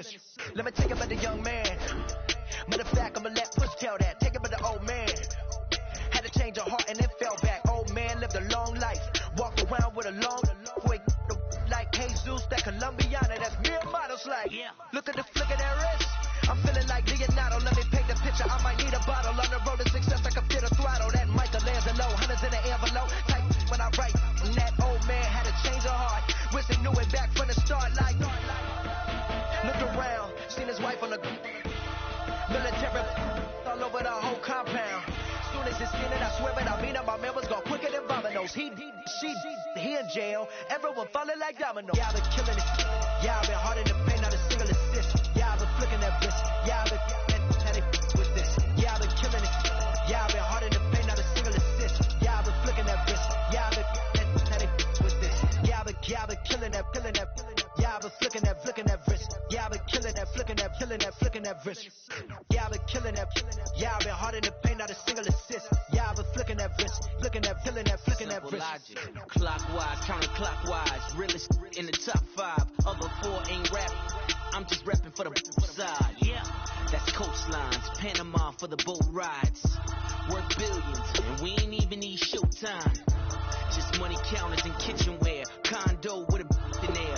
wrist. Let me take it by the young man. Matter of fact, I'ma let Push tell that. Take it by the old man. Had to change her heart and it fell back. Old man lived a long life. Walked around with a long wait like Jesus, that Colombiana. That's mere models like. Look at the flick of that wrist. I'm feeling like Leonardo. Let me paint the picture. I might need a bottle. On the road to success, I can feel the throttle. That Michelangelo, hundreds in the envelope. Type when I write. And that old man had to change her heart. Wish he knew it back from the start. Like, looked around, seen his wife on the military all over the whole compound. Soon as he seen it, I swear it, I mean it. My man was gone quicker than Domino's. He in jail. Everyone falling like dominoes. Yeah, I've been killing it. Yeah, I've been hard in the paint, not a single assist. Yeah, I've been flicking that wrist. Yeah, I've been with this. Yeah, I've been killing it. Yeah, I've been hard in the paint, not a single assist. Yeah, I've been flicking that wrist. Yeah, I've been with this. Yeah, I've been killing that. Yeah, I've been flicking that wrist. Yeah, I've been killing that, flicking that wrist. Yeah, I've been killing that. Yeah, I've been hard in the paint, not a single assist. Yeah, I've been flicking that wrist, flicking that wrist. Logic. Clockwise, counterclockwise, realest in the top 5. Other 4 ain't rap. I'm just rapping for the side. Yeah, that's coastlines, Panama for the boat rides. Worth billions, and we ain't even need showtime. Just money counters and kitchenware. Condo with a in there.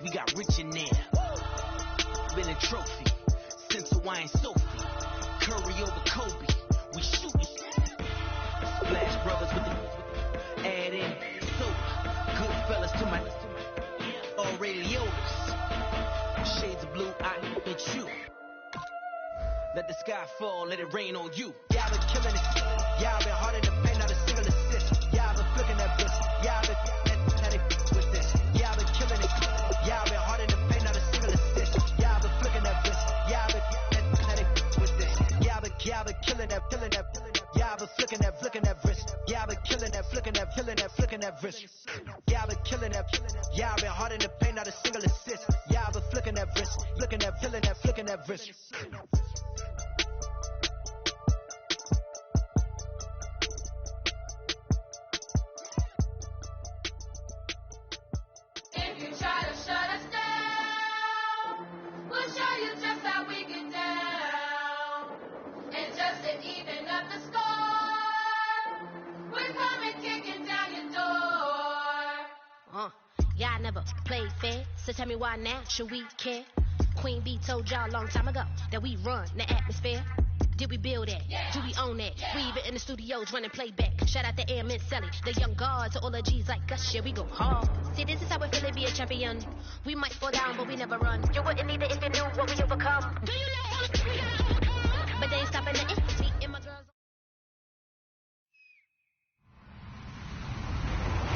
We got rich in there. Been a trophy since Hawaiian Sophie. Curry over Kobe. We shooting. Splash Brothers with the add in soda. Good fellas to my already Leotas. Shades of blue, I hit you. Let the sky fall, let it rain on you. Yeah, I've been killing it. Yeah, I've been hard in the paint, not a single assist. Yeah, I've been flicking that wrist. Yeah, I've been with this. Yeah, I've been killing it. Yeah, I've been hard in the paint, not a single assist. Yeah, I've been flicking that wrist. Yeah, I've been with this. Yeah, I've been killing that. Yeah, I've been flicking that wrist. Yeah, I've been killing that, flicking that wrist. Yeah, I've been killing that. Yeah, I've been hard in the paint, not a single assist. Yeah, I've been flicking that wrist, flicking that wrist. If you try to shut us down, we'll show you just how we get down. And just to even up the score, we're coming kicking down your door. Y'all never played fair, so tell me why now should we care? Queen Bee told y'all a long time ago that we run the atmosphere. Did we build that? Yeah. Do we own that? Yeah. We even in the studios running playback. Shout out to Air Mint Sally, the young guards, all the G's like us. Yeah, we go hard. See, this is how we feel to be a champion. We might fall down, but we never run. You wouldn't need it if you knew what we overcome. Do you know? But they ain't stopping the me and my girls.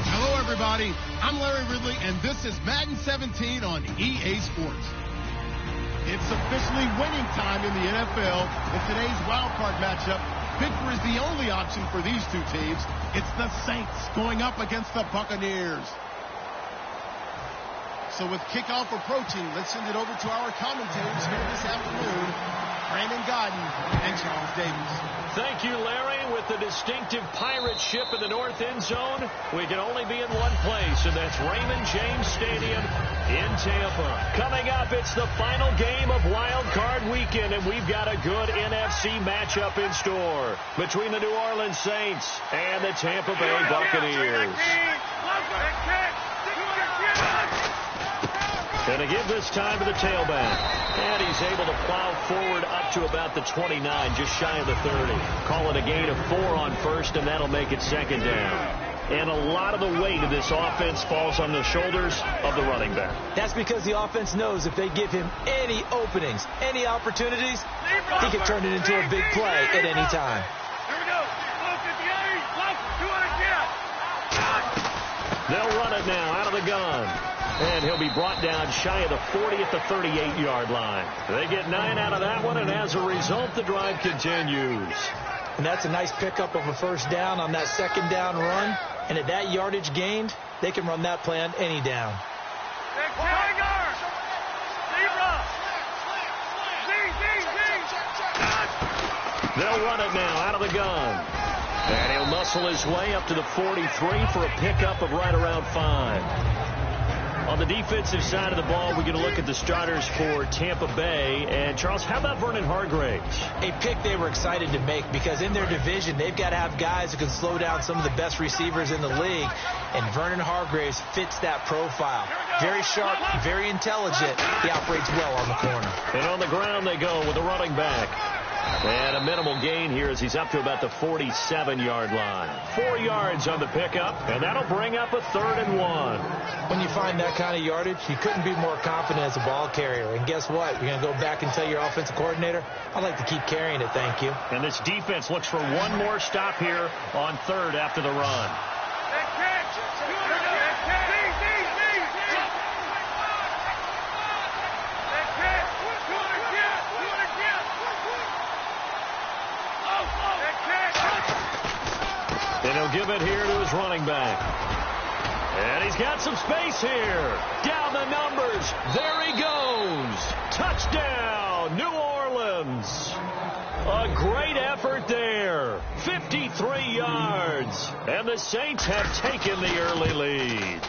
Hello, everybody. I'm Larry Ridley, and this is Madden 17 on EA Sports. It's officially winning time in the NFL. In today's wild card matchup, victory is the only option for these two teams. It's the Saints going up against the Buccaneers. So with kickoff approaching, let's send it over to our commentators here this afternoon, Brandon Godden and Charles Davis. Thank you, Larry. With the distinctive pirate ship in the north end zone, we can only be in one place, and that's Raymond James Stadium in Tampa. Coming up, it's the final game of Wild Card Weekend, and we've got a good NFC matchup in store between the New Orleans Saints and the Tampa Bay Buccaneers. And to give this time to the tailback. And he's able to plow forward up to about the 29, just shy of the 30. Call it a gain of 4 on first, and that'll make it second down. And a lot of the weight of this offense falls on the shoulders of the running back. That's because the offense knows if they give him any openings, any opportunities, he can turn it into a big play at any time. Here we go. They'll run it now out of the gun. And he'll be brought down shy of the 40 at the 38-yard line. They get 9 out of that one, and as a result, the drive continues. And that's a nice pickup of a first down on that second down run. And at that yardage gained, they can run that play on any down. They'll run it now out of the gun. And he'll muscle his way up to the 43 for a pickup of right around 5. A On the defensive side of the ball, we're going to look at the starters for Tampa Bay. And, Charles, how about Vernon Hargreaves? A pick they were excited to make because in their division, they've got to have guys who can slow down some of the best receivers in the league. And Vernon Hargreaves fits that profile. Very sharp, very intelligent. He operates well on the corner. And on the ground they go with a running back. And a minimal gain here as he's up to about the 47-yard line. 4 yards on the pickup, and that'll bring up a 3rd and 1. When you find that kind of yardage, you couldn't be more confident as a ball carrier. And guess what? You're going to go back and tell your offensive coordinator, I'd like to keep carrying it, thank you. And this defense looks for one more stop here on 3rd after the run. And he'll give it here to his running back. And he's got some space here. Down the numbers. There he goes. Touchdown, New Orleans. A great effort there. 53 yards. And the Saints have taken the early lead.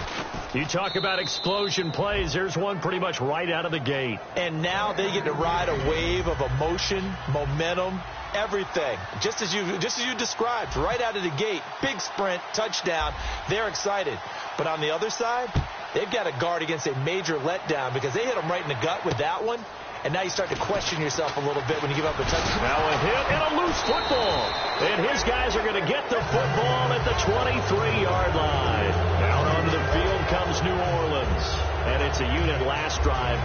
You talk about explosion plays. There's one pretty much right out of the gate. And now they get to ride a wave of emotion, momentum, everything. Just as you described, right out of the gate. Big sprint, touchdown. They're excited. But on the other side, they've got to guard against a major letdown because they hit them right in the gut with that one. And now you start to question yourself a little bit when you give up a touchdown. Now a hit and a loose football. And his guys are going to get the football at the 23-yard line. Out onto the field comes New Orleans. And it's a unit last drive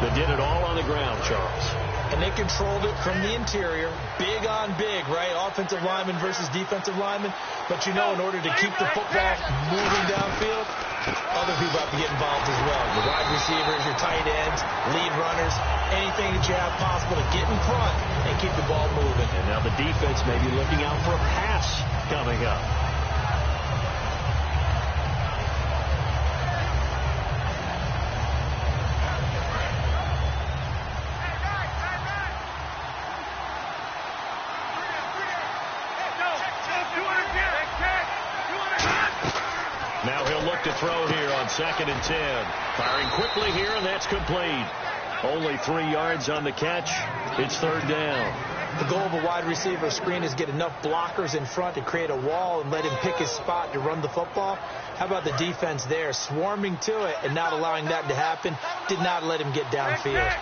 that did it all on the ground, Charles. And they controlled it from the interior. Big on big, right? Offensive lineman versus defensive lineman. But you know, in order to keep the football moving downfield, other people have to get involved as well. Your wide receivers, your tight ends, lead runners, anything that you have possible to get in front and keep the ball moving. And now the defense may be looking out for a pass coming up. Now he'll look to throw here on 2nd and 10. Firing quickly here, and that's complete. Only 3 yards on the catch. It's 3rd down. The goal of a wide receiver screen is get enough blockers in front to create a wall and let him pick his spot to run the football. How about the defense there, swarming to it and not allowing that to happen? Did not let him get downfield.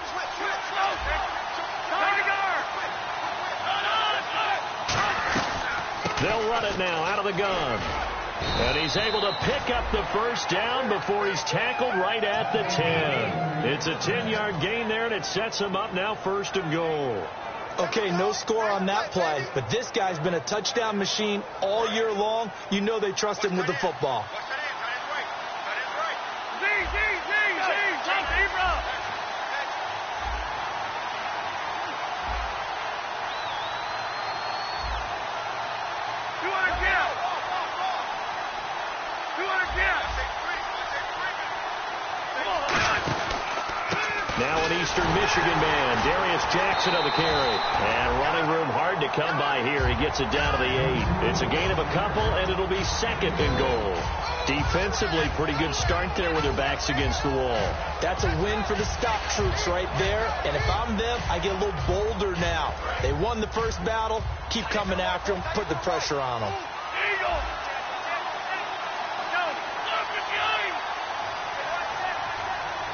They'll run it now out of the gun. And he's able to pick up the 1st down before he's tackled right at the 10. It's a 10-yard gain there, and it sets him up now 1st and goal. Okay, no score on that play, but this guy's been a touchdown machine all year long. You know they trust him with the football. Now an Eastern Michigan man, Darius Jackson of the carry. And running room hard to come by here. He gets it down to the 8. It's a gain of a couple, and it'll be 2nd and goal. Defensively, pretty good start there with their backs against the wall. That's a win for the stop troops right there. And if I'm them, I get a little bolder now. They won the first battle. Keep coming after them. Put the pressure on them.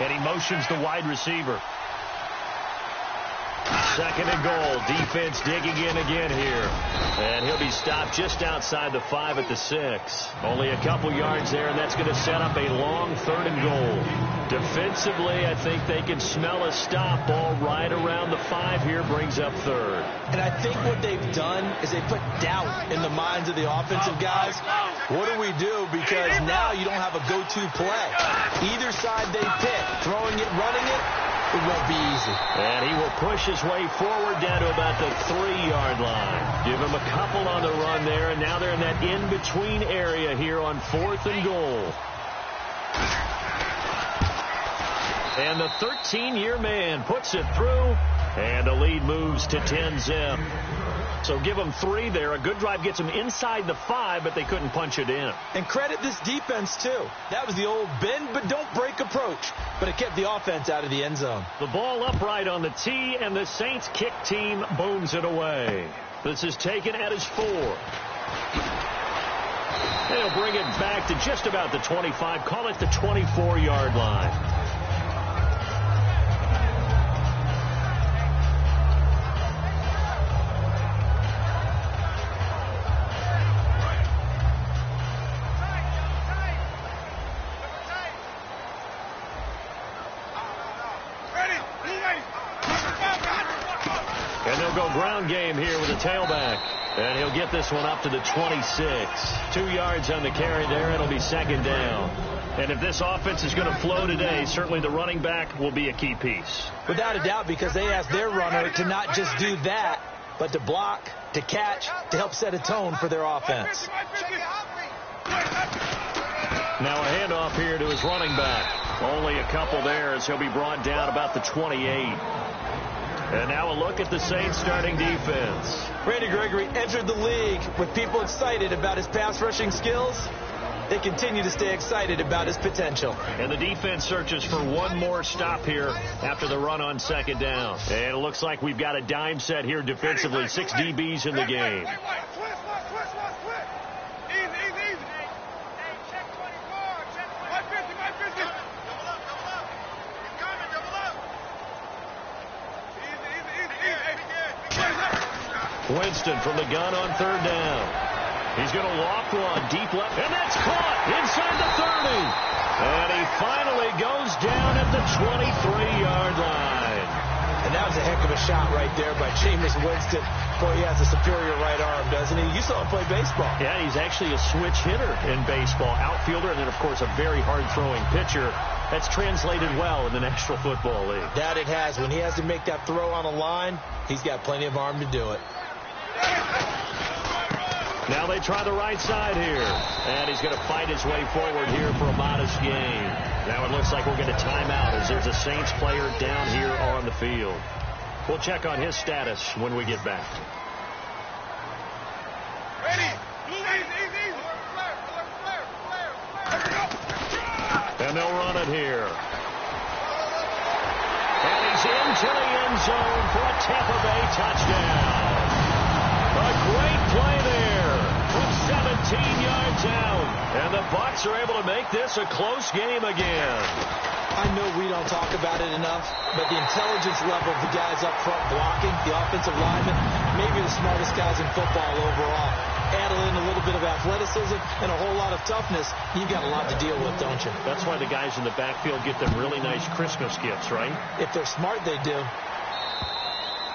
And he motions the wide receiver. 2nd and goal. Defense digging in again here. And he'll be stopped just outside the 5 at the 6. Only a couple yards there, and that's going to set up a long 3rd and goal. Defensively, I think they can smell a stop. Ball right around the 5 here brings up 3rd. And I think what they've done is they put doubt in the minds of the offensive guys. What do we do? Because now you don't have a go-to play. Either side they pick, throwing it, running it, it won't be easy. And he will push his way forward down to about the 3-yard line. Give him a couple on the run there, and now they're in that in-between area here on 4th and goal. And the 13-year man puts it through, and the lead moves to 10-zip. So give them 3 there. A good drive gets them inside the 5, but they couldn't punch it in. And credit this defense, too. That was the old bend but don't break approach, but it kept the offense out of the end zone. The ball upright on the tee, and the Saints kick team booms it away. This is taken at his 4. They'll bring it back to just about the 25. Call it the 24-yard line. And they'll go ground game here with a tailback. And he'll get this one up to the 26. 2 yards on the carry there. It'll be 2nd down. And if this offense is going to flow today, certainly the running back will be a key piece. Without a doubt, because they asked their runner to not just do that, but to block, to catch, to help set a tone for their offense. Now a handoff here to his running back. Only a couple there as he'll be brought down about the 28. And now a look at the Saints starting defense. Randy Gregory entered the league with people excited about his pass rushing skills. They continue to stay excited about his potential. And the defense searches for one more stop here after the run on 2nd down. And it looks like we've got a dime set here defensively. 6 DBs in the game. Winston from the gun on 3rd down. He's going to loft one deep left, and that's caught inside the 30. And he finally goes down at the 23-yard line. And that was a heck of a shot right there by Jameis Winston. Boy, he has a superior right arm, doesn't he? You saw him play baseball. Yeah, he's actually a switch hitter in baseball. Outfielder, and then, of course, a very hard-throwing pitcher. That's translated well in the National Football League. That it has. When he has to make that throw on a line, he's got plenty of arm to do it. Now they try the right side here. And he's going to fight his way forward here for a modest gain. Now it looks like we'll get a timeout as there's a Saints player down here on the field. We'll check on his status when we get back. And they'll run it here. And he's into the end zone for a Tampa Bay touchdown. A great play there from 17 yards out. And the Bucs are able to make this a close game again. I know we don't talk about it enough, but the intelligence level of the guys up front blocking, the offensive linemen, maybe the smartest guys in football overall. Add in a little bit of athleticism and a whole lot of toughness, you've got a lot to deal with, don't you? That's why the guys in the backfield get them really nice Christmas gifts, right? If they're smart, they do.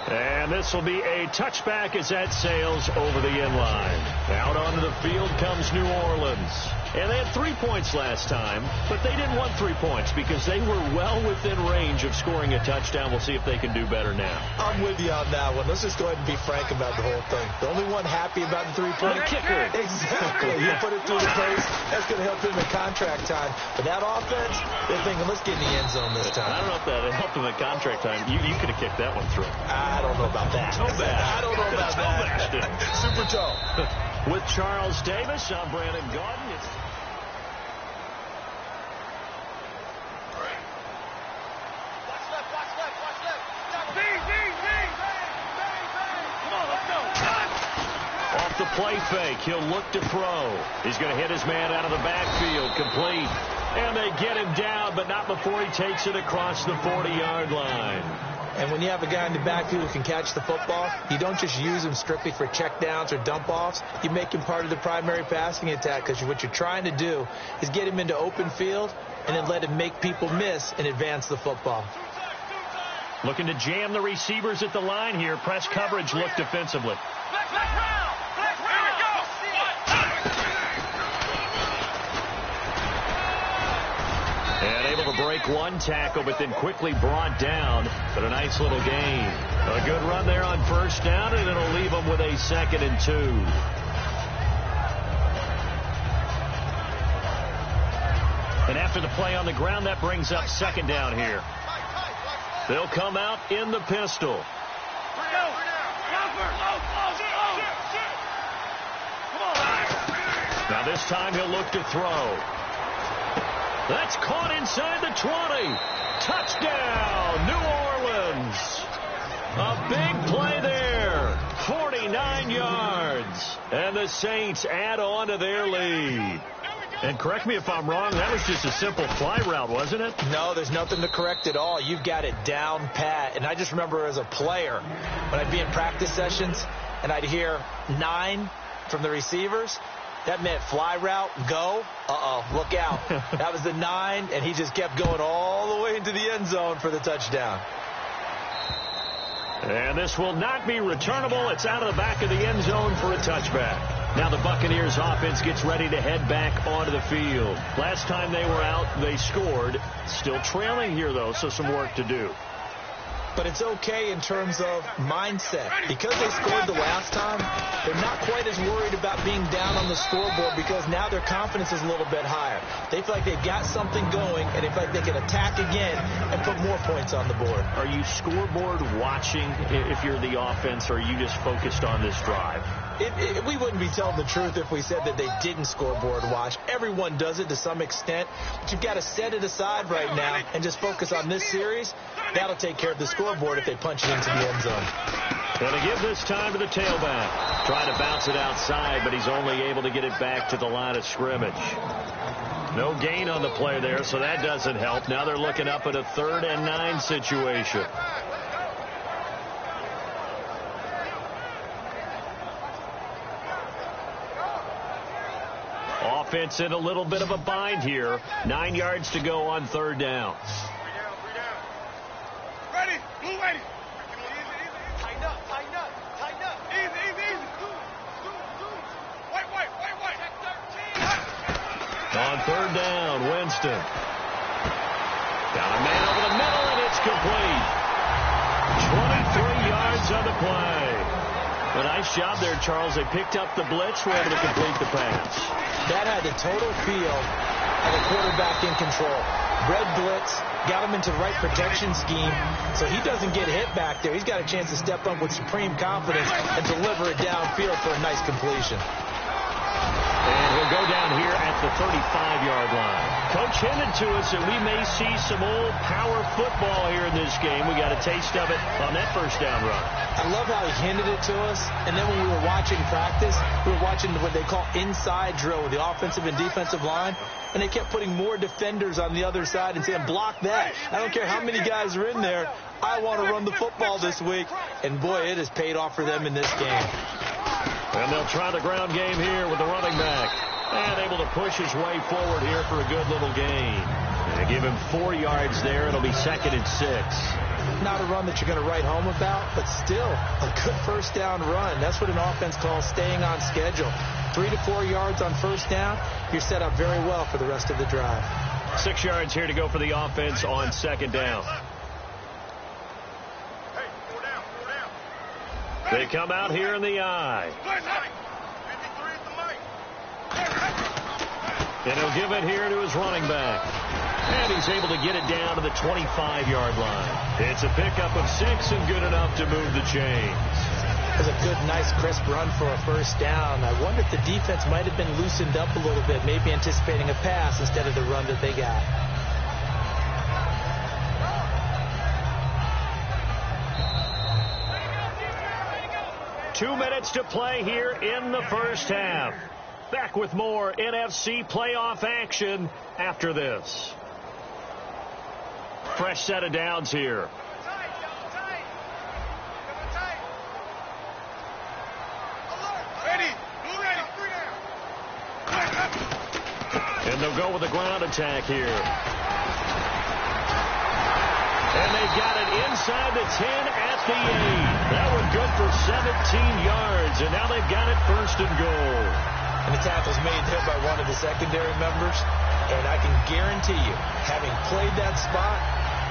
And this will be a touchback as that sails over the end line. Out onto the field comes New Orleans. And they had 3 points last time, but they didn't want 3 points because they were well within range of scoring a touchdown. We'll see if they can do better now. I'm with you on that one. Let's just go ahead and be frank about the whole thing. The only one happy about the 3-point kicker. Exactly. You put it through the pace. That's going to help him in contract time. But that offense, they're thinking, let's get in the end zone this time. I don't know if that helped him in contract time. You could have kicked that one through. I don't know about that. Toe bash. I don't know about that. Super toe. With Charles Davis, I'm Brandon Gaudin. It's off the play fake. He'll look to throw. He's going to hit his man out of the backfield. Complete. And they get him down, but not before he takes it across the 40-yard line. And when you have a guy in the backfield who can catch the football, you don't just use him strictly for checkdowns or dump-offs. You make him part of the primary passing attack because what you're trying to do is get him into open field and then let him make people miss and advance the football. Looking to jam the receivers at the line here. Press coverage look defensively. And able to break one tackle, but then quickly brought down. But a nice little gain. A good run there on 1st down, and it'll leave them with a 2nd and 2. And after the play on the ground, that brings up 2nd down here. They'll come out in the pistol. Now this time he'll look to throw. That's caught inside the 20. Touchdown, New Orleans. A big play there. 49 yards. And the Saints add on to their lead. And correct me if I'm wrong, that was just a simple fly route, wasn't it? No, there's nothing to correct at all. You've got it down pat. And I just remember as a player, when I'd be in practice sessions and I'd hear 9 from the receivers, that meant fly route, go. Uh-oh, look out. That was the 9, and he just kept going all the way into the end zone for the touchdown. And this will not be returnable. It's out of the back of the end zone for a touchback. Now the Buccaneers offense gets ready to head back onto the field. Last time they were out, they scored. Still trailing here, though, so some work to do. But it's okay in terms of mindset. Because they scored the last time, they're not quite as worried about being down on the scoreboard because now their confidence is a little bit higher. They feel like they've got something going, and they feel like they can attack again and put more points on the board. Are you scoreboard watching if you're the offense, or are you just focused on this drive? We wouldn't be telling the truth if we said that they didn't scoreboard watch. Everyone does it to some extent, but you've got to set it aside right now and just focus on this series. That'll take care of the scoreboard if they punch it into the end zone. Going to give this time to the tailback. Trying to bounce it outside, but he's only able to get it back to the line of scrimmage. No gain on the play there, so that doesn't help. Now they're looking up at a 3rd and 9 situation. Offense in a little bit of a bind here. 9 yards to go on 3rd down. Ready, move ready. Tighten up, tighten up, tighten up. Easy, easy, easy. Wait. On 3rd down, Winston. Got a man over the middle, and it's complete. 23 yards on the play. A nice job there, Charles. They picked up the blitz, were able to complete the pass. That had the total feel of a quarterback in control. Red blitz, got him into the right protection scheme, so he doesn't get hit back there. He's got a chance to step up with supreme confidence and deliver it downfield for a nice completion. And he'll go down here at the 35-yard line. Coach hinted to us that we may see some old power football here in this game. We got a taste of it on that first down run. I love how he hinted it to us, and then when we were watching practice, we were watching what they call inside drill with the offensive and defensive line, and they kept putting more defenders on the other side and saying, block that. I don't care how many guys are in there. I want to run the football this week. And, boy, it has paid off for them in this game. And they'll try the ground game here with the running back. And able to push his way forward here for a good little gain. They give him 4 yards there. It'll be 2nd and 6. Not a run that you're going to write home about, but still a good first down run. That's what an offense calls staying on schedule. 3 to 4 yards on first down, you're set up very well for the rest of the drive. 6 yards here to go for the offense on 2nd down. They come out here in the eye. And he'll give it here to his running back. And he's able to get it down to the 25-yard line. It's a pickup of 6 and good enough to move the chains. It was a good, nice, crisp run for a first down. I wonder if the defense might have been loosened up a little bit, maybe anticipating a pass instead of the run that they got. Two minutes to play here in the first half. Back with more NFC playoff action after this. Fresh set of downs here. And they'll go with the ground attack here. And they've got it inside the 10 at the 8. That one good for 17 yards. And now they've got it 1st and goal. And the tackle's made there by one of the secondary members. And I can guarantee you, having played that spot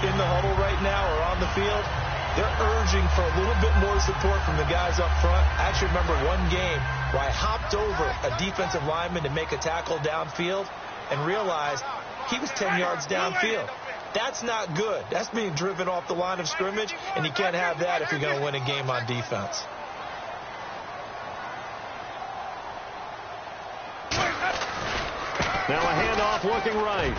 in the huddle right now or on the field, they're urging for a little bit more support from the guys up front. I actually remember one game where I hopped over a defensive lineman to make a tackle downfield and realized he was 10 yards downfield. That's not good. That's being driven off the line of scrimmage, and you can't have that if you're going to win a game on defense. looking right.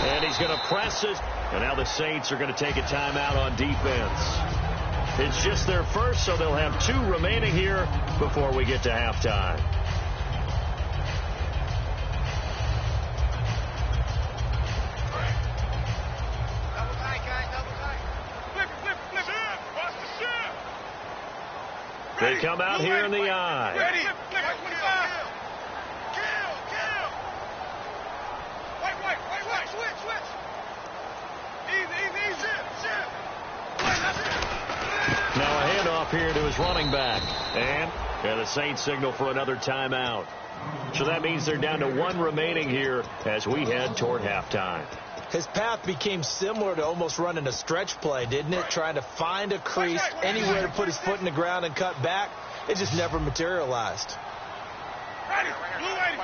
And he's going to press it. And now the Saints are going to take a timeout on defense. It's just their first, so they'll have 2 remaining here before we get to halftime. Double tight, guys, double tight. Flip it. Watch the shift. They come out here in the eye. Ready. Flip it. Kill. White. Switch. Easy. Shift. Now a handoff here to his running back. And the Saints signal for another timeout. So that means they're down to 1 remaining here as we head toward halftime. His path became similar to almost running a stretch play, didn't it? Trying to find a crease, anywhere to put his foot in the ground and cut back. It just never materialized. Ready. Blue ready.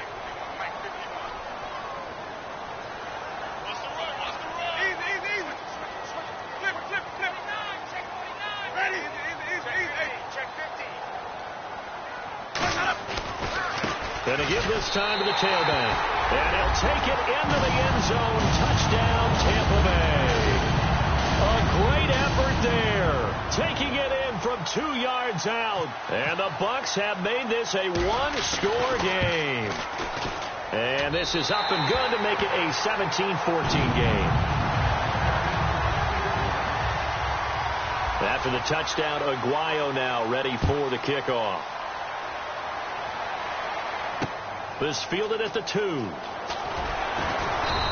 Easy. Flip it. Ready. Easy. Check 50. Going to give this time to the tailback. And he'll take it into the end zone. Touchdown, Tampa Bay. A great effort there. Taking it in from 2 yards out. And the Bucs have made this a 1-score game. And this is up and good to make it a 17-14 game. After the touchdown, Aguayo now ready for the kickoff. This fielded at the 2.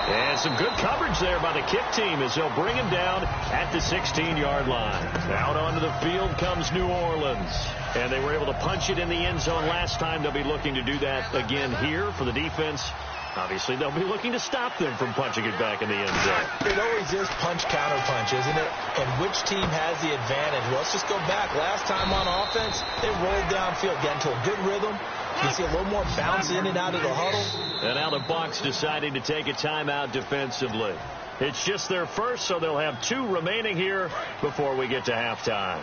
And some good coverage there by the kick team as they'll bring him down at the 16-yard line. Out onto the field comes New Orleans. And they were able to punch it in the end zone last time. They'll be looking to do that again here for the defense. Obviously, they'll be looking to stop them from punching it back in the end zone. It always is punch-counter-punch, isn't it? And which team has the advantage? Well, let's just go back. Last time on offense, they rolled downfield, got into a good rhythm. You see a little more bounce in and out of the huddle. And now the Bucs deciding to take a timeout defensively. It's just their first, so they'll have 2 remaining here before we get to halftime.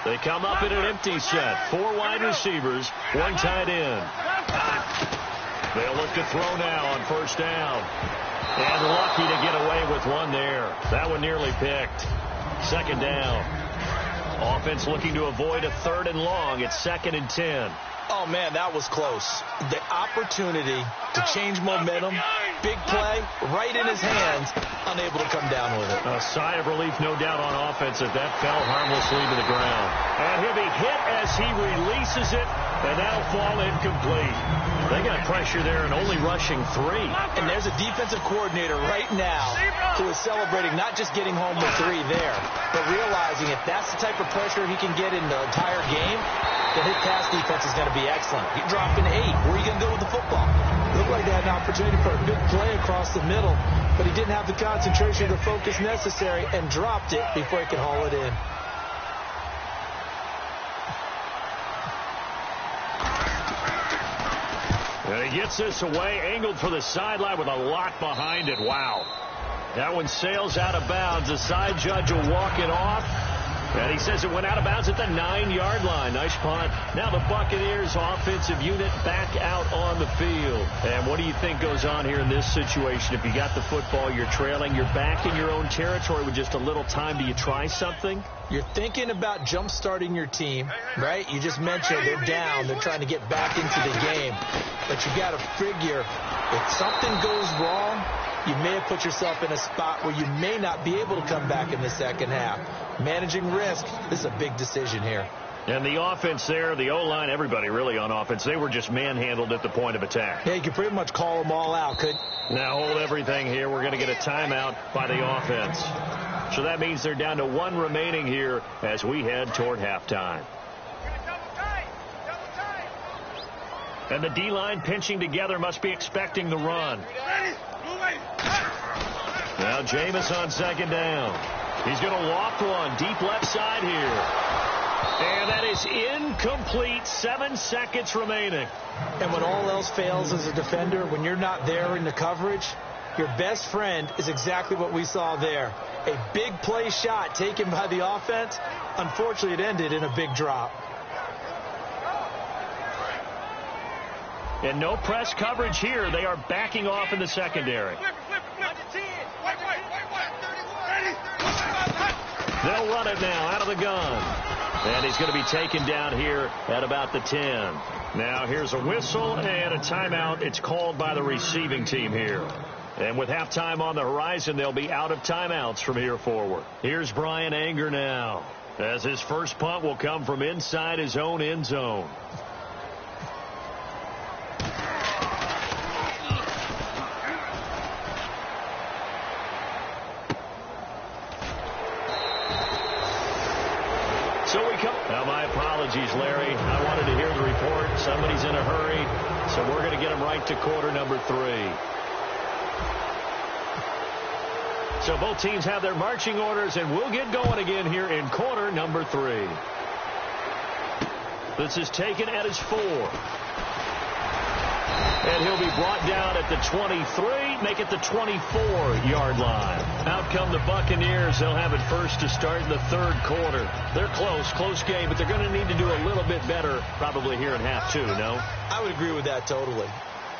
They come up in an empty set. 4 wide receivers, 1 tight end. They'll look to throw now on first down. And lucky to get away with one there. That one nearly picked. Second down. Offense looking to avoid a 3rd and long. It's 2nd and 10. Oh, man, that was close. The opportunity to change momentum, big play, right in his hands, unable to come down with it. A sigh of relief, no doubt, on offense as that fell harmlessly to the ground. And he'll be hit as he releases it, and that'll fall incomplete. They got pressure there and only rushing 3. And there's a defensive coordinator right now who is celebrating not just getting home with 3 there, but realizing if that's the type of pressure he can get in the entire game, then his pass defense is going to be excellent. He dropped an 8. Where are you going to go with the football? Looked like they had an opportunity for a big play across the middle, but he didn't have the concentration or the focus necessary and dropped it before he could haul it in. And he gets this away, angled for the sideline with a lot behind it. Wow. That one sails out of bounds. The side judge will walk it off. And he says it went out of bounds at the 9-yard line. Nice punt. Now the Buccaneers offensive unit back out on the field. And what do you think goes on here in this situation? If you got the football, you're trailing, you're back in your own territory with just a little time. Do you try something? You're thinking about jump-starting your team, right? You just mentioned they're down. They're trying to get back into the game. But you got to figure if something goes wrong, you may have put yourself in a spot where you may not be able to come back in the second half. Managing risk, this is a big decision here. And the offense there, the O-line, everybody really on offense, they were just manhandled at the point of attack. Yeah, you could pretty much call them all out, could. Now hold everything here. We're going to get a timeout by the offense. So that means they're down to 1 remaining here as we head toward halftime. And the D-line pinching together must be expecting the run. Now Jameis on second down. He's going to loft one deep left side here. And that is incomplete. 7 seconds remaining. And when all else fails as a defender, when you're not there in the coverage, your best friend is exactly what we saw there. A big play shot taken by the offense. Unfortunately, it ended in a big drop. And no press coverage here. They are backing off in the secondary. They'll run it now out of the gun. And he's going to be taken down here at about the 10. Now here's a whistle and a timeout. It's called by the receiving team here. And with halftime on the horizon, they'll be out of timeouts from here forward. Here's Brian Anger now, as his first punt will come from inside his own end zone. So we come. Now, my apologies, Larry. I wanted to hear the report. Somebody's in a hurry, so we're going to get him right to quarter number 3. So both teams have their marching orders, and we'll get going again here in quarter number 3. This is taken at his 4. And he'll be brought down at the 23, make it the 24-yard line. Out come the Buccaneers. They'll have it first to start in the third quarter. They're close game, but they're going to need to do a little bit better probably here in half 2, no? I would agree with that totally.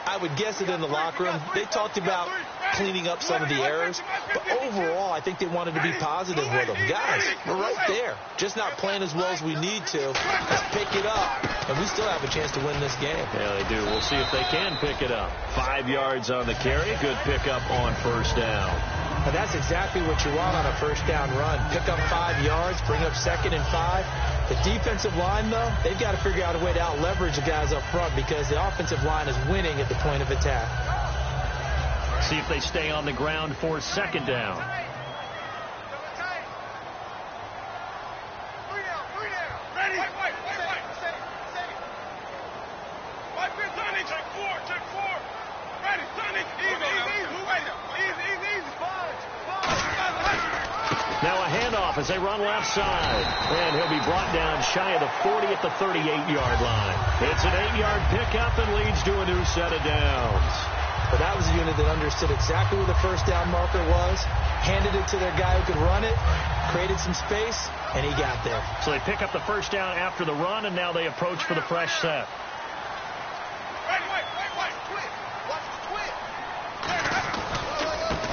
I would guess that in the locker room, they talked about cleaning up some of the errors, but overall, I think they wanted to be positive with them. Guys, we're right there. Just not playing as well as we need to. Let's pick it up, and we still have a chance to win this game. Yeah, they do. We'll see if they can pick it up. 5 yards on the carry. Good pickup on first down. And that's exactly what you want on a first down run. Pick up 5 yards, bring up 2nd and 5. The defensive line, though, they've got to figure out a way to out-leverage the guys up front because the offensive line is winning at the point of attack. See if they stay on the ground for second down. Now a handoff as they run left side. And he'll be brought down shy of the 40 at the 38-yard line. It's an 8-yard pickup and leads to a new set of downs. But that was a unit that understood exactly where the first down marker was, handed it to their guy who could run it, created some space, and he got there. So they pick up the first down after the run, and now they approach for the fresh set.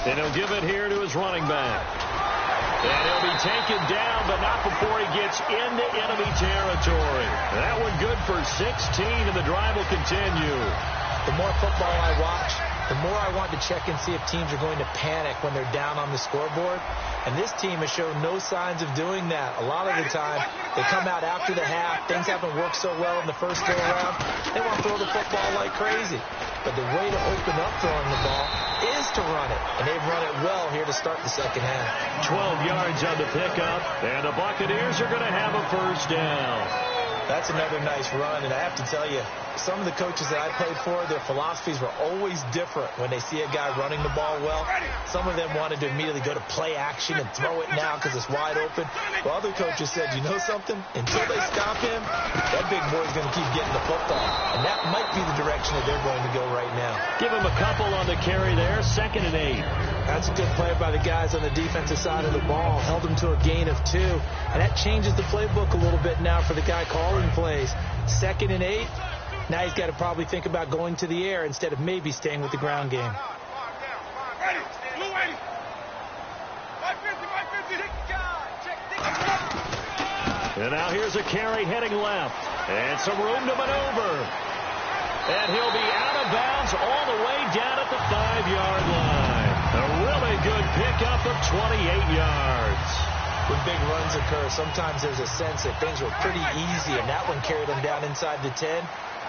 And he'll give it here to his running back. And he'll be taken down, but not before he gets into enemy territory. That one good for 16, and the drive will continue. The more football I watch, the more I want to check and see if teams are going to panic when they're down on the scoreboard. And this team has shown no signs of doing that. A lot of the time, they come out after the half. Things haven't worked so well in the first go-around. They want to throw the football like crazy. But the way to open up throwing the ball is to run it. And they've run it well here to start the second half. 12 yards on the pickup. And the Buccaneers are going to have a first down. That's another nice run, and I have to tell you, some of the coaches that I played for, their philosophies were always different when they see a guy running the ball well. Some of them wanted to immediately go to play action and throw it now because it's wide open. Well, other coaches said, you know something? Until they stop him, that big boy's going to keep getting the football. And that might be the direction that they're going to go right now. Give him a couple on the carry there, 2nd and 8. That's a good play by the guys on the defensive side of the ball. Held them to a gain of 2. And that changes the playbook a little bit now for the guy calling plays. 2nd and 8. Now he's got to probably think about going to the air instead of maybe staying with the ground game. And now here's a carry heading left. And some room to maneuver. And he'll be out of bounds all the way down at the 5-yard line. A really good pickup of 28 yards. When big runs occur, sometimes there's a sense that things were pretty easy, and that one carried him down inside the 10.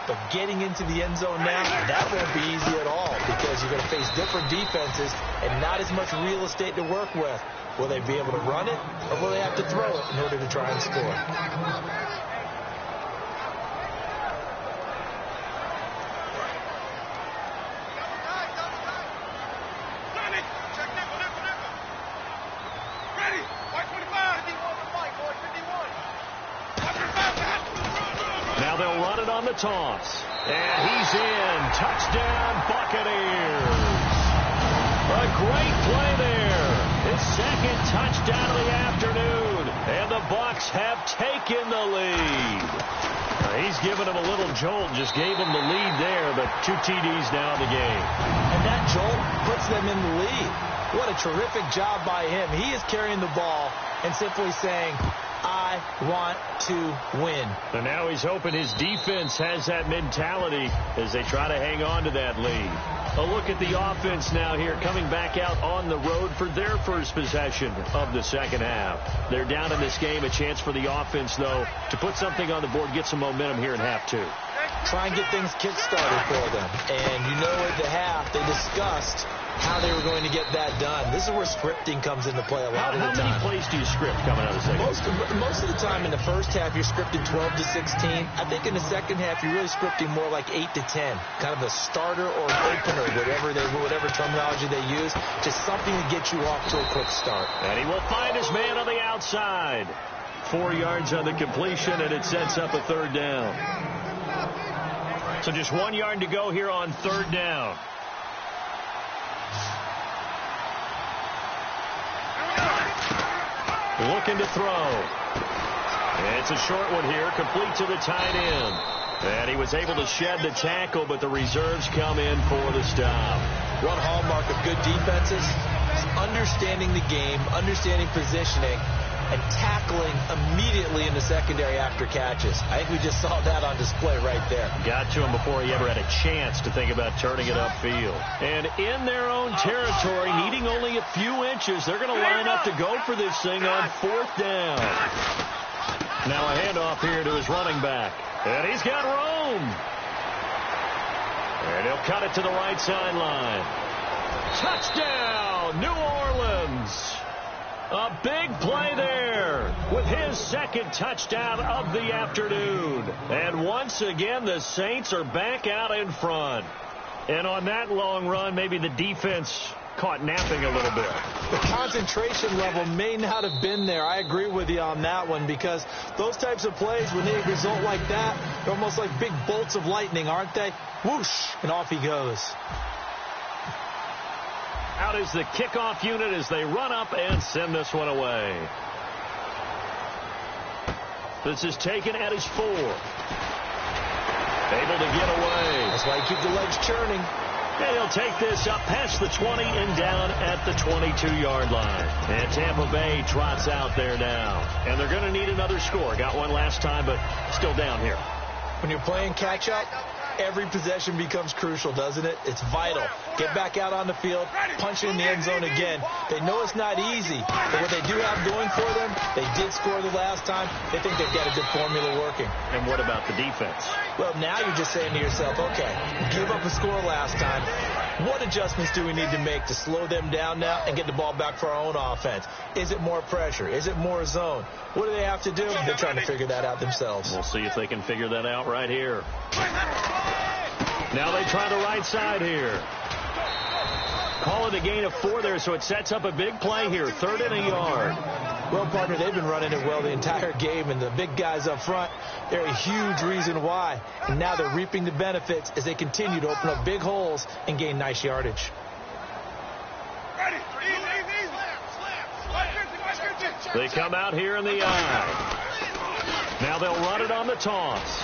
But getting into the end zone now, that won't be easy at all because you're going to face different defenses and not as much real estate to work with. Will they be able to run it, or will they have to throw it in order to try and score? Now they'll run it on the toss. And he's in. Touchdown, Buccaneers. A great play there. His second touchdown of the afternoon. And the Bucs have taken the lead. He's given him a little jolt, just gave him the lead there, but 2 TDs now in the game. And that jolt puts them in the lead. What a terrific job by him. He is carrying the ball and simply saying, I want to win. And now he's hoping his defense has that mentality as they try to hang on to that lead. A look at the offense now here, coming back out on the road for their first possession of the second half. They're down in this game. A chance for the offense, though, to put something on the board, get some momentum here in half 2. Try and get things kick-started for them. And you know at the half, they discussed how they were going to get that done. This is where scripting comes into play a lot of the time. How many plays do you script coming out of the second half? Most of the time in the first half, you're scripting 12 to 16. I think in the second half, you're really scripting more like 8 to 10. Kind of a starter or an opener, whatever terminology they use. Just something to get you off to a quick start. And he will find his man on the outside. 4 yards on the completion, and it sets up a third down. So just 1 yard to go here on third down. Looking to throw. It's a short one here, complete to the tight end. And he was able to shed the tackle, but the reserves come in for the stop. One hallmark of good defenses is understanding the game, understanding positioning, and tackling immediately in the secondary after catches. I think we just saw that on display right there. Got to him before he ever had a chance to think about turning it upfield. And in their own territory, needing only a few inches, they're going to line up to go for this thing on fourth down. Now a handoff here to his running back. And he's got room. And he'll cut it to the right sideline. Touchdown, New Orleans. A big play there with his second touchdown of the afternoon. And once again, the Saints are back out in front. And on that long run, maybe the defense caught napping a little bit. The concentration level may not have been there. I agree with you on that one, because those types of plays, when they result like that, they're almost like big bolts of lightning, aren't they? Whoosh, and off he goes. Out is the kickoff unit as they run up and send this one away. This is taken at his 4. Able to get away. That's why you keep the legs churning. And he'll take this up past the 20 and down at the 22-yard line. And Tampa Bay trots out there now. And they're going to need another score. Got one last time, but still down here. When you're playing catch-up, every possession becomes crucial, doesn't it? It's vital. Get back out on the field, punch it in the end zone again. They know it's not easy, but what they do have going for them, they did score the last time. They think they've got a good formula working. And what about the defense? Well, now you're just saying to yourself, okay, give up a score last time. What adjustments do we need to make to slow them down now and get the ball back for our own offense? Is it more pressure? Is it more zone? What do they have to do? They're trying to figure that out themselves. We'll see if they can figure that out right here. Now they try the right side here. Call it a gain of 4 there, so it sets up a big play here. 3rd and a yard. Well, partner, they've been running it well the entire game, and the big guys up front, they're a huge reason why. And now they're reaping the benefits as they continue to open up big holes and gain nice yardage. They come out here in the eye. Now they'll run it on the toss.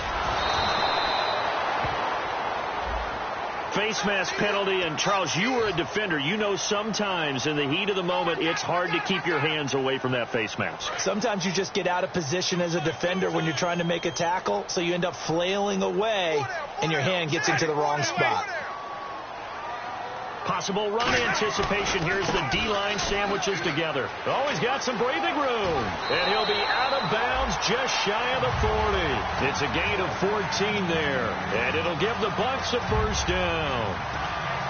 Face mask penalty, and Charles, you were a defender. You know sometimes in the heat of the moment, it's hard to keep your hands away from that face mask. Sometimes you just get out of position as a defender when you're trying to make a tackle, so you end up flailing away, and your hand gets into the wrong spot. Possible run anticipation. Here's the D-line sandwiches together. Oh, he's got some breathing room. And he'll be out of bounds just shy of the 40. It's a gain of 14 there. And it'll give the Bucs a first down.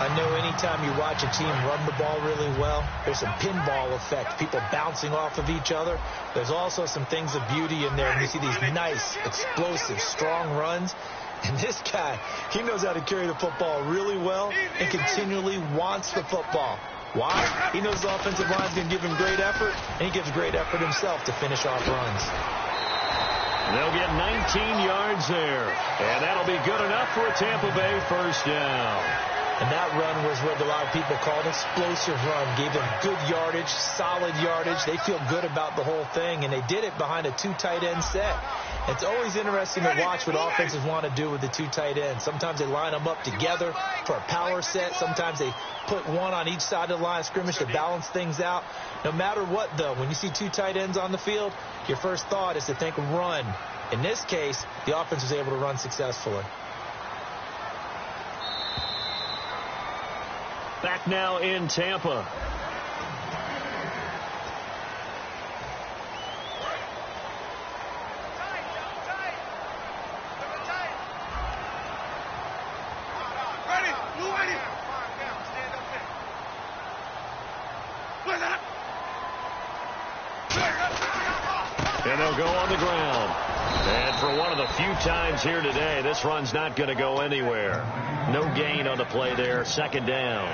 I know anytime you watch a team run the ball really well, there's some pinball effect, people bouncing off of each other. There's also some things of beauty in there. And you see these nice, explosive, strong runs. And this guy, he knows how to carry the football really well and continually wants the football. Why? He knows the offensive line's going to give him great effort, and he gives great effort himself to finish off runs. They'll get 19 yards there, and that'll be good enough for a Tampa Bay first down. And that run was what a lot of people call an explosive run. Gave them good yardage, solid yardage. They feel good about the whole thing, and they did it behind a 2 tight end set. It's always interesting to watch what offenses want to do with the 2 tight ends. Sometimes they line them up together for a power set. Sometimes they put one on each side of the line of scrimmage to balance things out. No matter what, though, when you see 2 tight ends on the field, your first thought is to think run. In this case, the offense was able to run successfully. Back now in Tampa. And they'll go on the ground. And for one of the few times here today, this run's not going to go anywhere. No gain on the play there. Second down.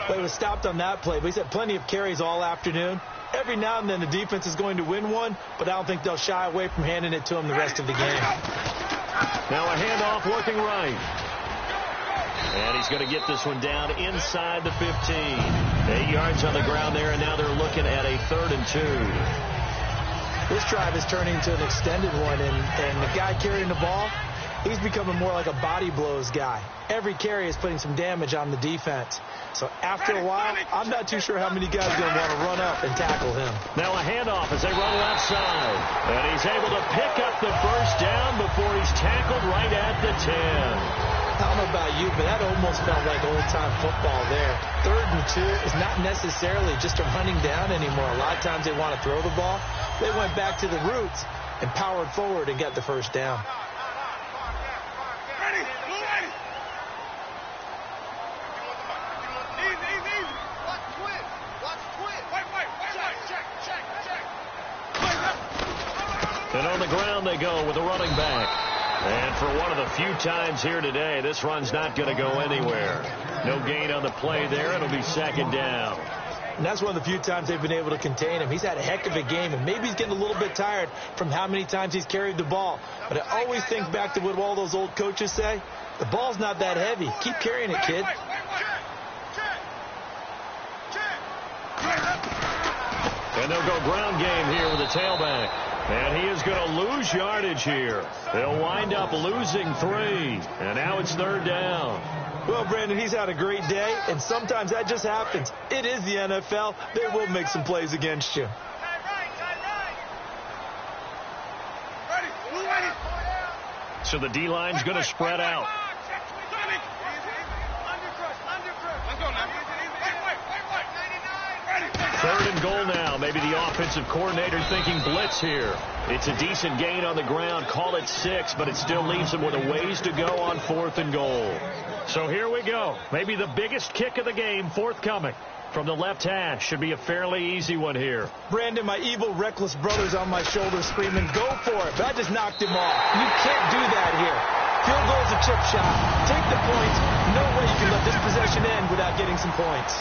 Well, it was stopped on that play, but he's had plenty of carries all afternoon. Every now and then the defense is going to win one, but I don't think they'll shy away from handing it to him the rest of the game. Now a handoff looking right. And he's going to get this one down inside the 15. 8 yards on the ground there, and now they're looking at a 3rd and 2. This drive is turning into an extended one, and the guy carrying the ball, he's becoming more like a body blows guy. Every carry is putting some damage on the defense. So after a while, I'm not too sure how many guys are going to want to run up and tackle him. Now a handoff as they run left side. And he's able to pick up the first down before he's tackled right at the 10. I don't know about you, but that almost felt like old-time football there. 3rd and 2 is not necessarily just a running down anymore. A lot of times they want to throw the ball. They went back to the roots and powered forward and got the first down. And on the ground they go with a running back. And for one of the few times here today, this run's not going to go anywhere. No gain on the play there. It'll be 2nd down. And that's one of the few times they've been able to contain him. He's had a heck of a game, and maybe he's getting a little bit tired from how many times he's carried the ball. But I always think back to what all those old coaches say. The ball's not that heavy. Keep carrying it, kid. And they'll go ground game here with a tailback. And he is going to lose yardage here. They'll wind up losing 3. And now it's 3rd down. Well, Brandon, he's had a great day, and sometimes that just happens. It is the NFL. They will make some plays against you. So the D-line's going to spread out. Third and goal now. Maybe the offensive coordinator thinking blitz here. It's a decent gain on the ground. Call it 6, but it still leaves them with a ways to go on 4th and goal. So here we go. Maybe the biggest kick of the game forthcoming. From the left hash. Should be a fairly easy one here. Brandon, my evil, reckless brother's on my shoulder screaming, go for it. But I just knocked him off. You can't do that here. Field goal's a chip shot. Take the points. No way you can let this possession end without getting some points.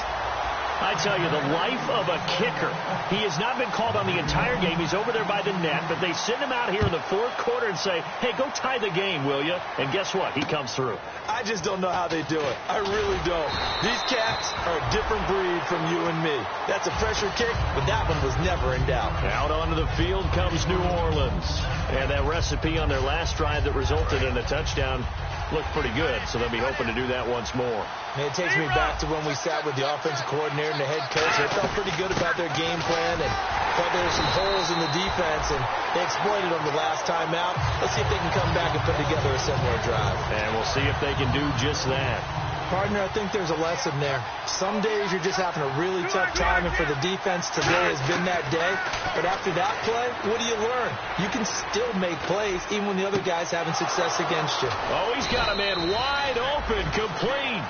I tell you, the life of a kicker. He has not been called on the entire game. He's over there by the net, but they send him out here in the 4th quarter and say, hey, go tie the game, will you? And guess what? He comes through. I just don't know how they do it. I really don't. These cats are a different breed from you and me. That's a pressure kick, but that one was never in doubt. Out onto the field comes New Orleans. And that recipe on their last drive that resulted in a touchdown looked pretty good, so they'll be hoping to do that once more. Man, it takes me back to when we sat with the offensive coordinator and the head coach. They felt pretty good about their game plan and thought there were some holes in the defense, and they exploited them the last time out. Let's see if they can come back and put together a similar drive. And we'll see if they can do just that. Partner, I think there's a lesson there. Some days you're just having a really tough time, and for the defense, today has been that day. But after that play, what do you learn? You can still make plays even when the other guy's having success against you. Oh, he's got a man wide open, complete.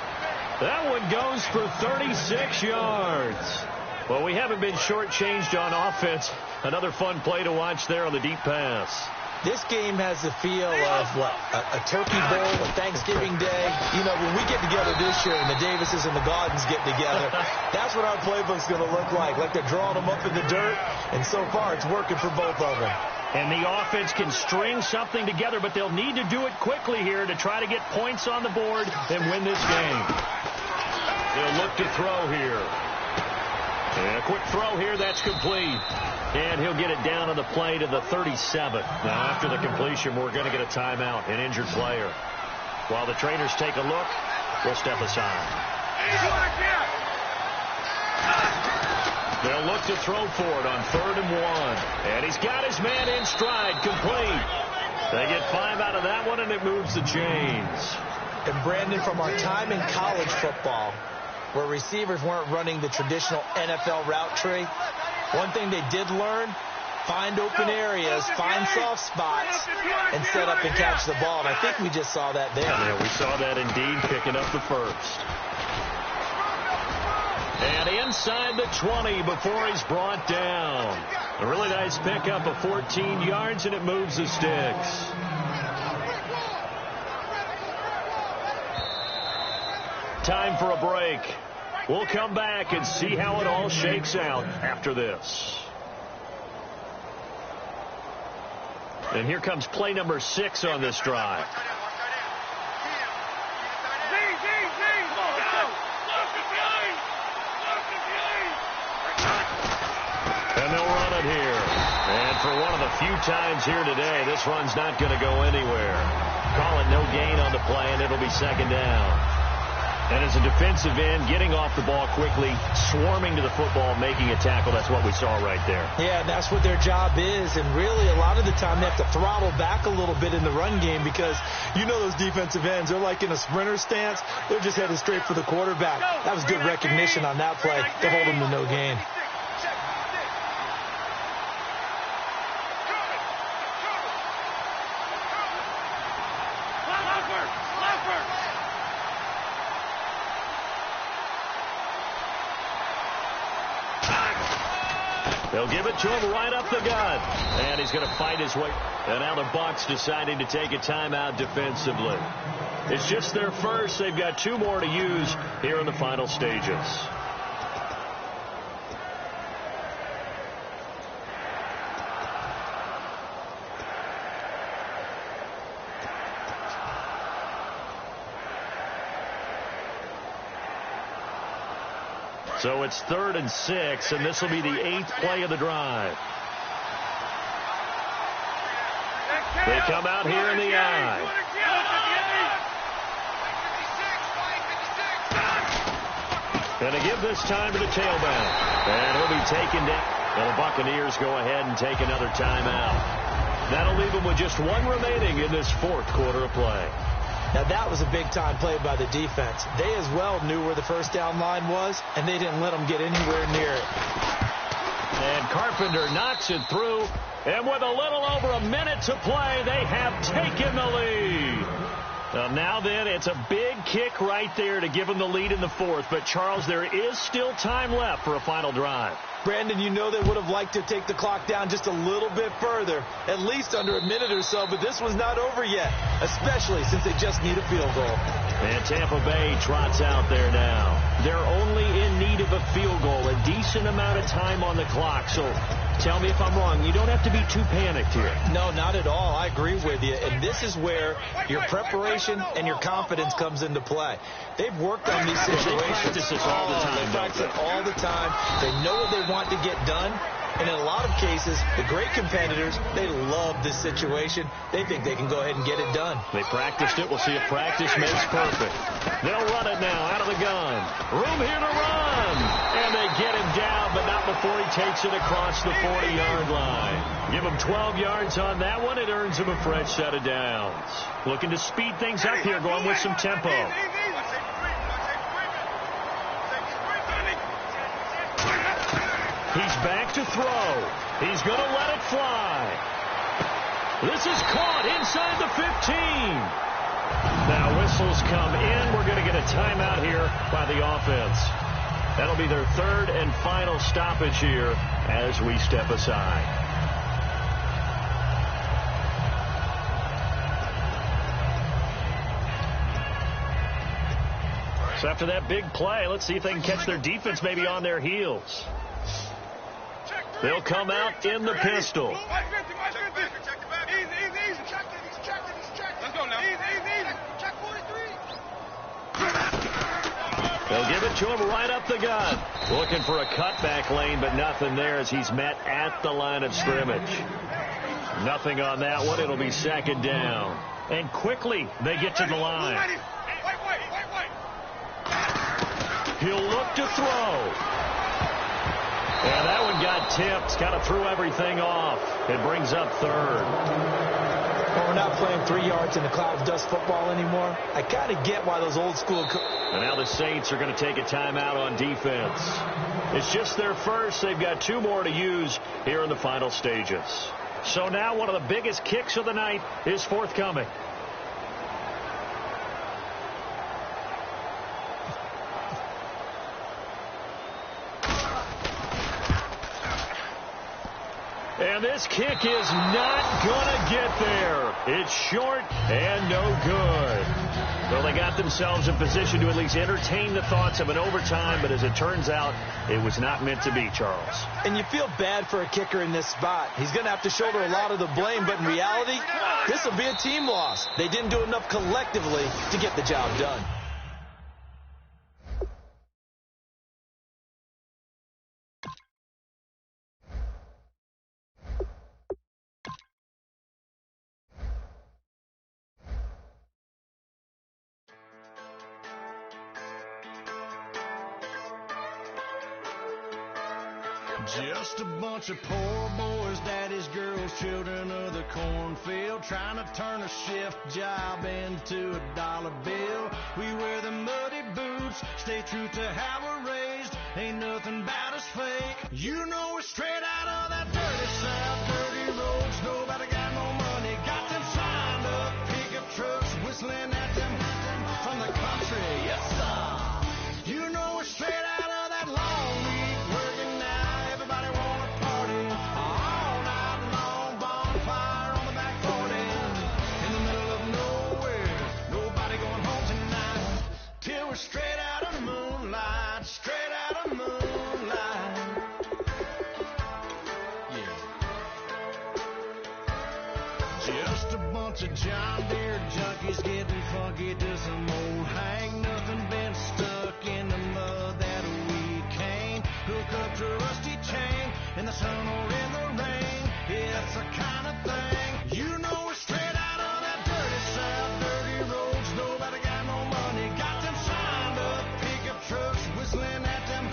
That one goes for 36 yards. Well, we haven't been shortchanged on offense. Another fun play to watch there on the deep pass. This game has the feel of, a turkey bowl, a Thanksgiving day. You know, when we get together this year and the Davises and the Gaudens get together, that's what our playbook's going to look like they're drawing them up in the dirt, and so far it's working for both of them. And the offense can string something together, but they'll need to do it quickly here to try to get points on the board and win this game. They'll look to throw here. And a quick throw here, that's complete. And he'll get it down on the play to the 37. Now, after the completion, we're going to get a timeout, an injured player. While the trainers take a look, we'll step aside. They'll look to throw for it on 3rd and 1. And he's got his man in stride, complete. They get 5 out of that one, and it moves the chains. And, Brandon, from our time in college football, where receivers weren't running the traditional NFL route tree, one thing they did learn, find open areas, find soft spots, and set up and catch the ball. And I think we just saw that there. Yeah, we saw that indeed, picking up the first. And inside the 20 before he's brought down. A really nice pickup of 14 yards, and it moves the sticks. Time for a break. We'll come back and see how it all shakes out after this. And here comes play number 6 on this drive. And they'll run it here. And for one of the few times here today, this run's not going to go anywhere. Call it no gain on the play, and it'll be 2nd down. And as a defensive end, getting off the ball quickly, swarming to the football, making a tackle, that's what we saw right there. Yeah, that's what their job is. And really, a lot of the time, they have to throttle back a little bit in the run game because you know those defensive ends, they're like in a sprinter stance. They're just headed straight for the quarterback. That was good recognition on that play to hold them to no gain. They'll give it to him right up the gut. And he's going to fight his way. And now the Bucs deciding to take a timeout defensively. It's just their first. They've got 2 more to use here in the final stages. So it's 3rd and 6, and this will be the 8th play of the drive. They come out here in the eye. And they give this time to the tailback. And he'll be taken down. And the Buccaneers go ahead and take another timeout. That'll leave them with just 1 remaining in this 4th quarter of play. Now, that was a big-time play by the defense. They as well knew where the first down line was, and they didn't let them get anywhere near it. And Carpenter knocks it through, and with a little over a minute to play, they have taken the lead. Now then, it's a big kick right there to give them the lead in the 4th. But, Charles, there is still time left for a final drive. Brandon, you know they would have liked to take the clock down just a little bit further, at least under a minute or so, but this one's not over yet, especially since they just need a field goal. And Tampa Bay trots out there now. They're only in need of a field goal, a decent amount of time on the clock. So tell me if I'm wrong. You don't have to be too panicked here. No, not at all. I agree with you. And this is where your preparation and your confidence comes into play. They've worked on these situations. They practice this all the time. They practice it all the time. They know what they want to get done. And in a lot of cases, the great competitors, they love this situation. They think they can go ahead and get it done. They practiced it. We'll see if practice makes perfect. They'll run it now out of the gun. Room here to run. And they get him down, but not before he takes it across the 40-yard line. Give him 12 yards on that one. It earns him a fresh set of downs. Looking to speed things up here, going with some tempo. He's back to throw. He's going to let it fly. This is caught inside the 15. Now whistles come in. We're going to get a timeout here by the offense. That'll be their 3rd and final stoppage here as we step aside. So after that big play, let's see if they can catch their defense maybe on their heels. They'll come out in the pistol. Let's go now. Check 43. They'll give it to him right up the gut. Looking for a cutback lane, but nothing there as he's met at the line of scrimmage. Nothing on that one. It'll be second down. And quickly they get to the line. He'll look to throw. And that one got tipped. Kind of threw everything off. It brings up third. Well, we're not playing 3 yards in a cloud of dust football anymore. I kind of get why those old school... And now the Saints are going to take a timeout on defense. It's just their first. They've got 2 more to use here in the final stages. So now one of the biggest kicks of the night is forthcoming. And this kick is not going to get there. It's short and no good. Well, they got themselves in position to at least entertain the thoughts of an overtime, but as it turns out, it was not meant to be, Charles. And you feel bad for a kicker in this spot. He's going to have to shoulder a lot of the blame, but in reality, this will be a team loss. They didn't do enough collectively to get the job done. Just a bunch of poor boys, daddies, girls, children of the cornfield, trying to turn a shift job into a dollar bill. We wear the muddy boots, stay true to how we're raised. Ain't nothing about us fake. You know we're straight out of that dirty South, dirty roads. Nobody got no money, got them signed up. Pickup trucks whistling at them from the country. Yes, sir. You know we're straight out of that long week working now. Everybody wanna party all night long, bonfire on the back 40 in the middle of nowhere. Nobody going home tonight till we're straight out of moonlight, straight out of moonlight. Yeah. Just a bunch of John Deere junkies getting funky to some old hang. Nothing been stuck in the mud that we came. Hook up to a rusty chain in the sun or in the rain. It's the kind of thing. You know we're straight out of that dirty South, dirty roads. Nobody got no money, got them signed up. Pickup trucks whistling at them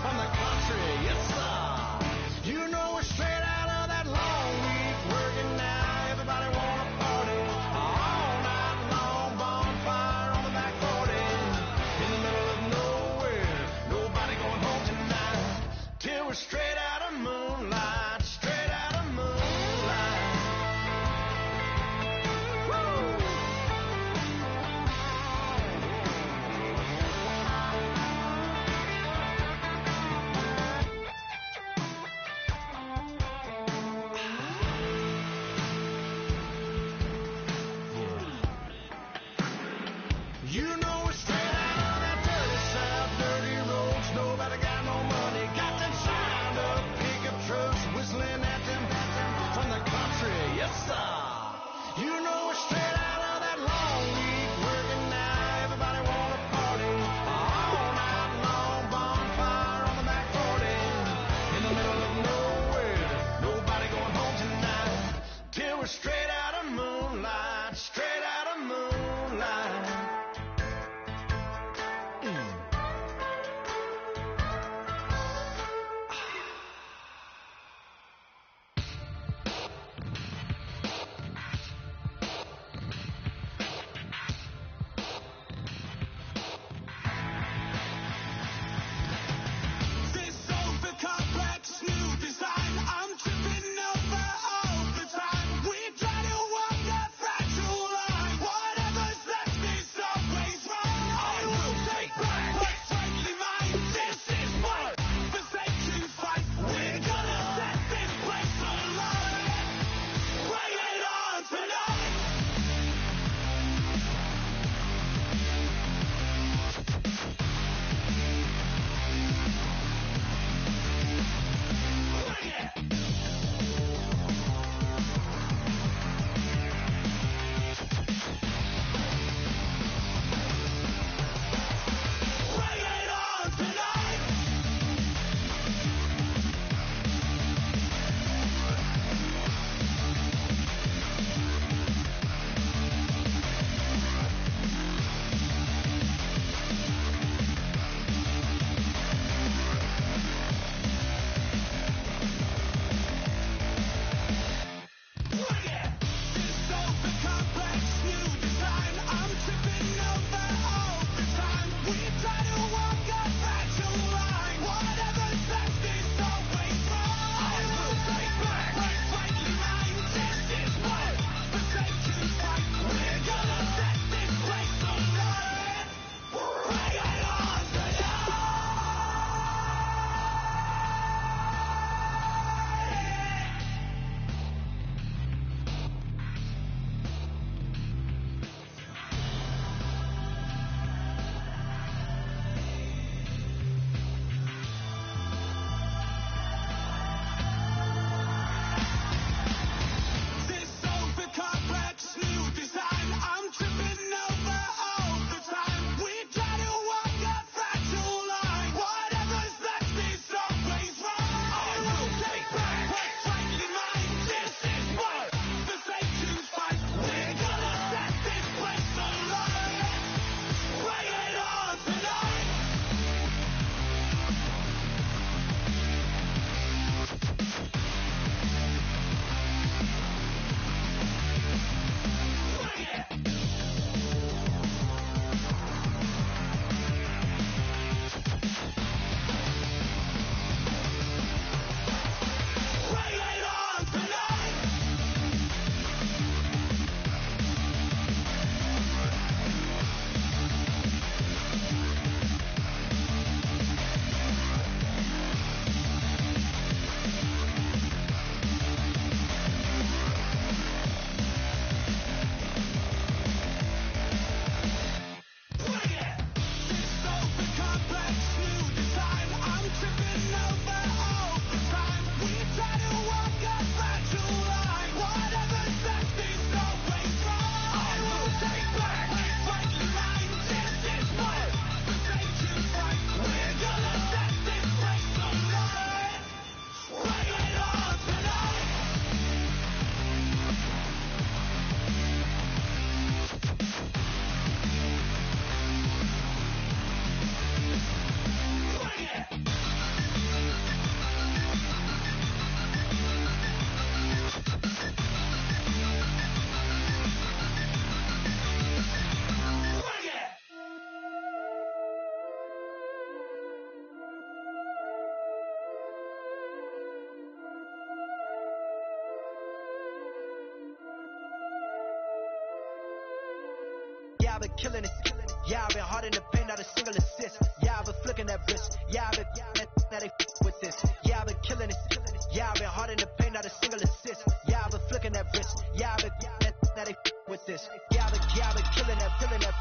from the country. Yes, sir. You know we're straight out of that long week working now. Everybody wanna party all night long, bonfire on the back 40 in the middle of nowhere. Nobody going home tonight till we're straight out of moonlight, straight out of moonlight. Woo! You know we're straight out of that dirty South, dirty roads. Nobody got no money, got them signed up. killing it. Yeah, I've been hard in the paint, not a single assist. Yeah, I've been flicking that wrist. Yeah, I've been now they with this. Yeah, I've been killing it. Yeah, I've been hard in the paint, not a single assist. Yeah, I've been flicking that wrist. Yeah, I've been now they with this. Yeah, I've been killing that, killing that.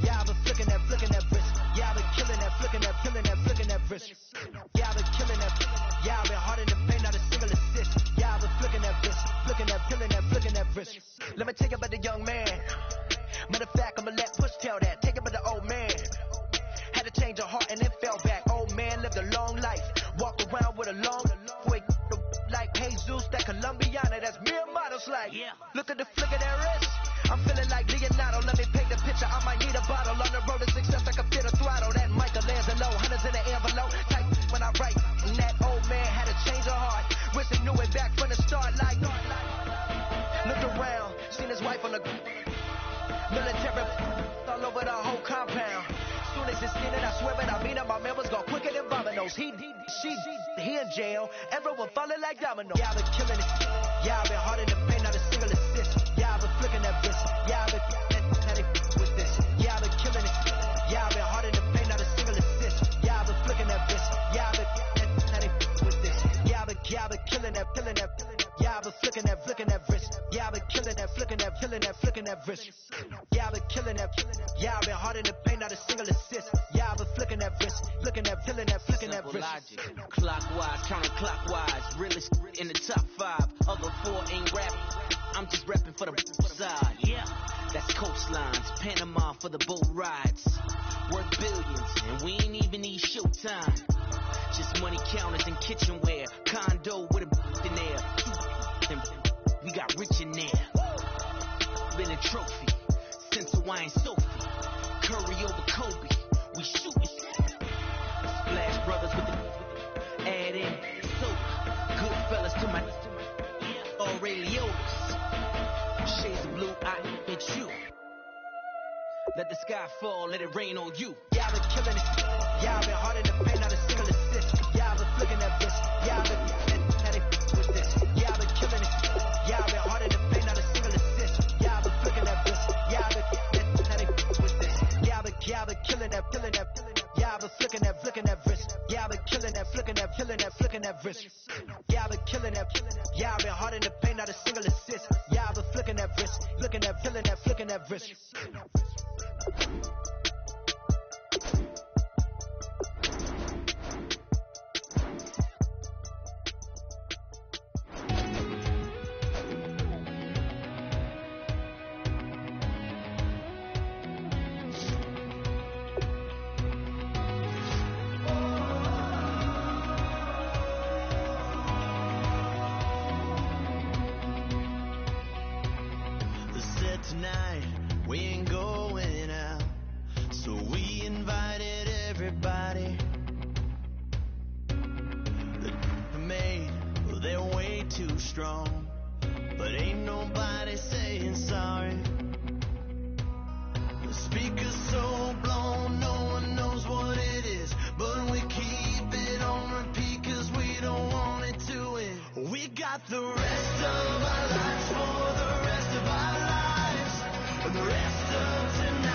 Yeah, I've been flicking that wrist. Yeah, I've been killing that, flicking that wrist. Yeah, I've been killing that. Yeah, I've been hard in the paint, not a single assist. Yeah, I've been flicking that wrist, flicking that, flicking that wrist. Let me tell you about the young man. Matter of fact, I'ma let Push tell that. Take it about the old man. Had to change her heart and then fell back. Old man lived a long life. Walked around with a long way like Jesus, that Colombiana, that's mere models like. Yeah. Look at the flick of their wrist. I'm feeling like Leonardo. Let me paint the picture. I might need a bottle. On the road to success, I can fit a throttle. That Michelangelo, hundreds in the envelope. Type when I write. And that old man had to change her heart. Wish he knew it back from the start. Like, looked around, seen his wife on the military all over the whole compound. Soon as he seen it, I swear it, I mean it, my members go quicker than dominoes. He in jail, everyone falling like dominoes. Yeah, I've been killing it. Yeah, I've been hard in the paint, not a single assist. Yeah, I've been flicking that wrist. Yeah, I've been now they with this. Yeah, I've been killing it. Yeah, I've been hard in the paint, not a single assist. Yeah, I've been flicking that wrist. Yeah, I've been now they with this. Yeah, I've been killing that, killing that. Yeah, I've been flicking that wrist. Yeah, I've been killing that, flicking that wrist. Yeah, I've been killing that. Yeah, I've been hard in the paint, not a single assist. Yeah, I've been flicking that wrist, flicking that wrist. Logic. Clockwise, counterclockwise, realest in the top 5. Other 4 ain't rapping. I'm just rapping for the side. Yeah, that's coastlines, Panama for the boat rides. Worth billions, and we ain't even need showtime. Just money counters and kitchenware. Condo with a in there. We got rich in there. Been a trophy since Hawaiian Sophie. Curry over Kobe. We shootin'. Splash Brothers with the add in soda. Good fellas to my Aurelio's. Shades of blue, I hit you. Let the sky fall, let it rain on you. Yeah, I've been killing it. Yeah, I've been hard in the paint, not a single assist. Yeah, I've been flicking that wrist. Yeah, I've been now they with this. Yeah, I've been killing it. Yeah, I've been hard in the paint, not a single assist. Yeah, I've been flicking that wrist. Yeah, I've been now they with this. Yeah, I've been killing that. Yeah, I've been flicking that wrist. Yeah, I've been killing that, flicking that wrist. Yeah, I've been killing that. Yeah, I've been hard in the paint, not a single assist. Yeah, I've been flicking that wrist, flicking that wrist. Tonight we ain't going out, so we invited everybody. The made, well, they're way too strong, but ain't nobody saying sorry. The speaker's so blown, no one knows what it is, but we keep it on repeat 'cause we don't want it to end. We got the rest of our lives for the rest of our lives. The rest of tonight.